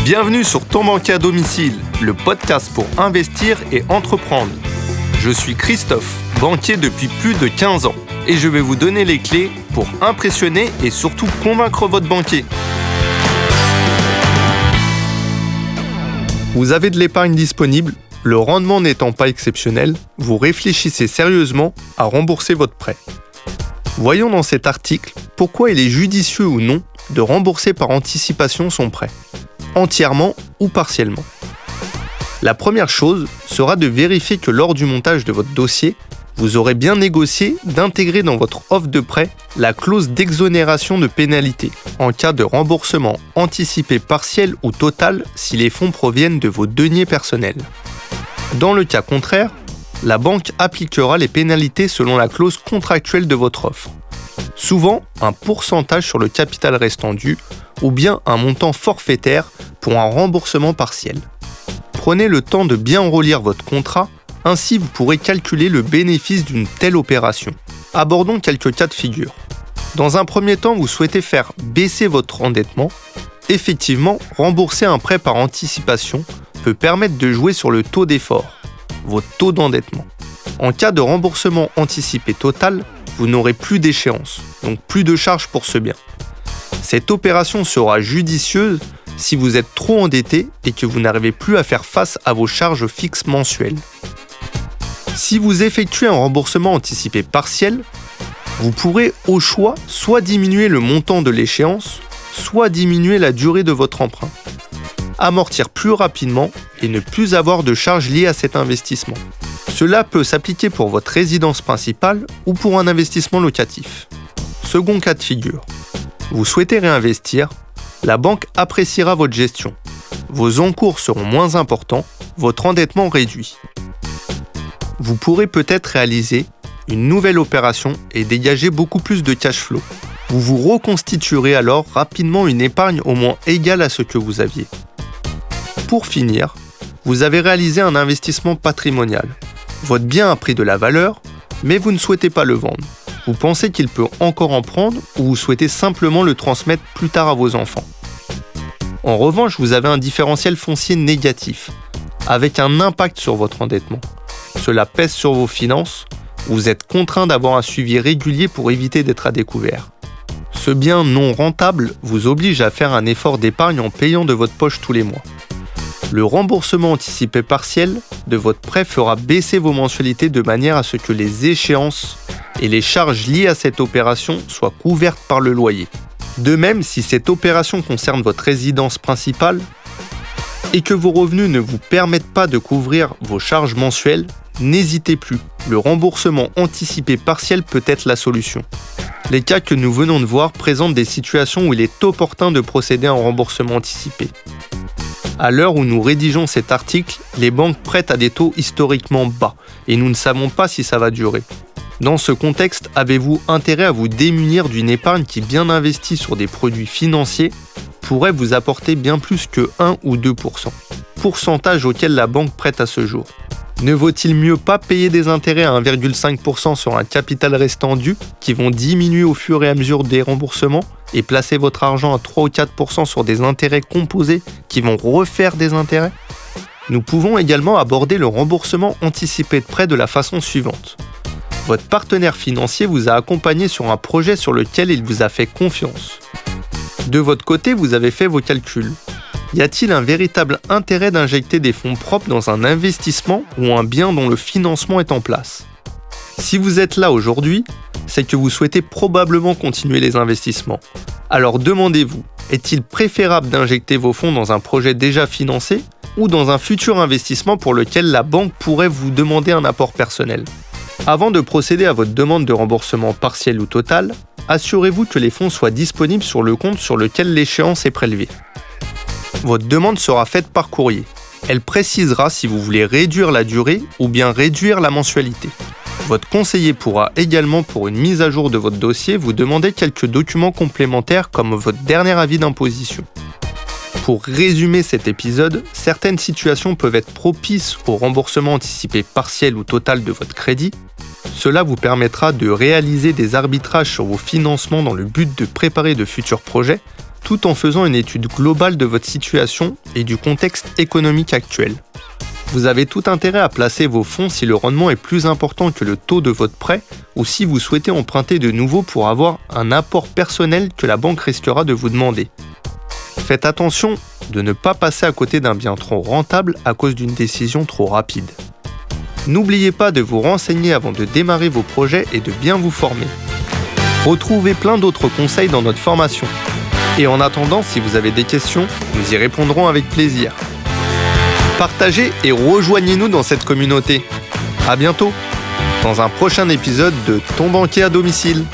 Bienvenue sur Ton banquier à domicile, le podcast pour investir et entreprendre. Je suis Christophe, banquier depuis plus de 15 ans et je vais vous donner les clés pour impressionner et surtout convaincre votre banquier. Vous avez de l'épargne disponible, le rendement n'étant pas exceptionnel, vous réfléchissez sérieusement à rembourser votre prêt. Voyons dans cet article pourquoi il est judicieux ou non de rembourser par anticipation son prêt, entièrement ou partiellement. La première chose sera de vérifier que lors du montage de votre dossier, vous aurez bien négocié d'intégrer dans votre offre de prêt la clause d'exonération de pénalité en cas de remboursement anticipé partiel ou total si les fonds proviennent de vos deniers personnels. Dans le cas contraire, la banque appliquera les pénalités selon la clause contractuelle de votre offre. Souvent, un pourcentage sur le capital restant dû ou bien un montant forfaitaire pour un remboursement partiel. Prenez le temps de bien relire votre contrat, ainsi vous pourrez calculer le bénéfice d'une telle opération. Abordons quelques cas de figure. Dans un premier temps, vous souhaitez faire baisser votre endettement. Effectivement, rembourser un prêt par anticipation peut permettre de jouer sur le taux d'effort, votre taux d'endettement. En cas de remboursement anticipé total, vous n'aurez plus d'échéance, donc plus de charges pour ce bien. Cette opération sera judicieuse si vous êtes trop endetté et que vous n'arrivez plus à faire face à vos charges fixes mensuelles. Si vous effectuez un remboursement anticipé partiel, vous pourrez au choix soit diminuer le montant de l'échéance, soit diminuer la durée de votre emprunt. Amortir plus rapidement et ne plus avoir de charges liées à cet investissement. Cela peut s'appliquer pour votre résidence principale ou pour un investissement locatif. Second cas de figure. Vous souhaitez réinvestir, la banque appréciera votre gestion. Vos encours seront moins importants, votre endettement réduit. Vous pourrez peut-être réaliser une nouvelle opération et dégager beaucoup plus de cash flow. Vous vous reconstituerez alors rapidement une épargne au moins égale à ce que vous aviez. Pour finir, vous avez réalisé un investissement patrimonial. Votre bien a pris de la valeur, mais vous ne souhaitez pas le vendre. Vous pensez qu'il peut encore en prendre ou vous souhaitez simplement le transmettre plus tard à vos enfants. En revanche, vous avez un différentiel foncier négatif, avec un impact sur votre endettement. Cela pèse sur vos finances, vous êtes contraint d'avoir un suivi régulier pour éviter d'être à découvert. Ce bien non rentable vous oblige à faire un effort d'épargne en payant de votre poche tous les mois. Le remboursement anticipé partiel de votre prêt fera baisser vos mensualités de manière à ce que les échéances et les charges liées à cette opération soient couvertes par le loyer. De même, si cette opération concerne votre résidence principale et que vos revenus ne vous permettent pas de couvrir vos charges mensuelles, n'hésitez plus, le remboursement anticipé partiel peut être la solution. Les cas que nous venons de voir présentent des situations où il est opportun de procéder à un remboursement anticipé. À l'heure où nous rédigeons cet article, les banques prêtent à des taux historiquement bas et nous ne savons pas si ça va durer. Dans ce contexte, avez-vous intérêt à vous démunir d'une épargne qui, bien investie sur des produits financiers, pourrait vous apporter bien plus que 1 ou 2%, pourcentage auquel la banque prête à ce jour. Ne vaut-il mieux pas payer des intérêts à 1,5% sur un capital restant dû qui vont diminuer au fur et à mesure des remboursements et placer votre argent à 3 ou 4% sur des intérêts composés qui vont refaire des intérêts? Nous pouvons également aborder le remboursement anticipé de prêt de la façon suivante. Votre partenaire financier vous a accompagné sur un projet sur lequel il vous a fait confiance. De votre côté, vous avez fait vos calculs. Y a-t-il un véritable intérêt d'injecter des fonds propres dans un investissement ou un bien dont le financement est en place? Si vous êtes là aujourd'hui, c'est que vous souhaitez probablement continuer les investissements. Alors demandez-vous, est-il préférable d'injecter vos fonds dans un projet déjà financé ou dans un futur investissement pour lequel la banque pourrait vous demander un apport personnel? Avant de procéder à votre demande de remboursement partiel ou total, assurez-vous que les fonds soient disponibles sur le compte sur lequel l'échéance est prélevée. Votre demande sera faite par courrier. Elle précisera si vous voulez réduire la durée ou bien réduire la mensualité. Votre conseiller pourra également, pour une mise à jour de votre dossier, vous demander quelques documents complémentaires comme votre dernier avis d'imposition. Pour résumer cet épisode, certaines situations peuvent être propices au remboursement anticipé partiel ou total de votre crédit. Cela vous permettra de réaliser des arbitrages sur vos financements dans le but de préparer de futurs projets, tout en faisant une étude globale de votre situation et du contexte économique actuel. Vous avez tout intérêt à placer vos fonds si le rendement est plus important que le taux de votre prêt ou si vous souhaitez emprunter de nouveau pour avoir un apport personnel que la banque risquera de vous demander. Faites attention de ne pas passer à côté d'un bien trop rentable à cause d'une décision trop rapide. N'oubliez pas de vous renseigner avant de démarrer vos projets et de bien vous former. Retrouvez plein d'autres conseils dans notre formation. Et en attendant, si vous avez des questions, nous y répondrons avec plaisir. Partagez et rejoignez-nous dans cette communauté. À bientôt dans un prochain épisode de Ton banquier à domicile.